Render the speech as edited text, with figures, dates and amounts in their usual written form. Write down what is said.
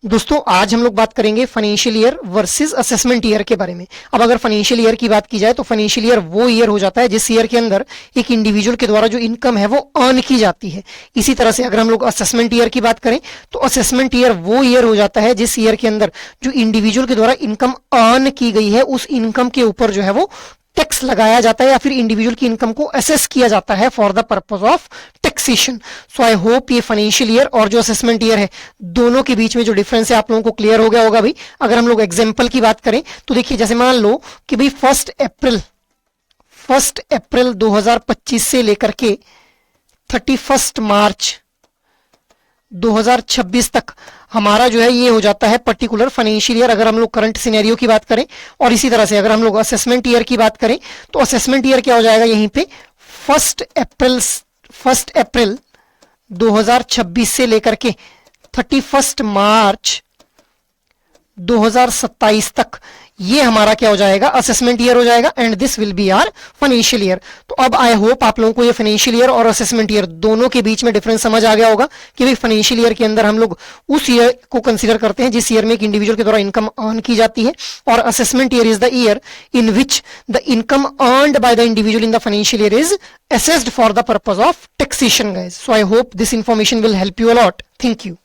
दोस्तों आज हम लोग बात करेंगे financial year versus assessment year के बारे में। अब अगर फाइनेंशियल ईयर की बात की जाए तो फाइनेंशियल ईयर वो ईयर हो जाता है जिस ईयर के अंदर एक इंडिविजुअल के द्वारा जो इनकम है वो अर्न की जाती है। इसी तरह से अगर हम लोग असेसमेंट ईयर की बात करें तो असेसमेंट ईयर वो ईयर हो जाता है जिस ईयर के अंदर जो इंडिविजुअल के द्वारा इनकम अर्न की गई है उस इनकम के ऊपर जो है वो टैक्स लगाया जाता है या फिर इंडिविजुअल की इनकम को असेस किया जाता है for the purpose of taxation. So I hope ये फाइनेंशियल ईयर और जो असेसमेंट ईयर है दोनों के बीच में जो डिफरेंस है आप लोगों को क्लियर हो गया होगा। भाई अगर हम लोग एग्जांपल की बात करें तो देखिए जैसे मान लो कि भाई 1 अप्रैल 2025 से लेकर के 31 मार्च 2026 तक हमारा जो है ये हो जाता है पर्टिकुलर फाइनेंशियल ईयर, अगर हम लोग करंट सिनेरियो की बात करें। और इसी तरह से अगर हम लोग असेसमेंट ईयर की बात करें तो असेसमेंट ईयर क्या हो जाएगा यहीं पे 1 अप्रैल 2026 से लेकर के 31 मार्च 2027 तक ये हमारा क्या हो जाएगा असेसमेंट ईयर हो जाएगा and this will be our financial year. तो अब आई होप आप लोगों को ये फाइनेंशियल ईयर और असेसमेंट ईयर दोनों के बीच में डिफरेंस समझ आ गया होगा कि भाई फाइनेंशियल ईयर के अंदर हम लोग उस ईयर को कंसीडर करते हैं जिस ईयर में एक इंडिविजुअल के द्वारा इनकम अर्न की जाती है और assessment year is the year in which the income earned by the individual in the financial year is assessed for the purpose of taxation guys. So I hope this information will help you a lot. Thank you.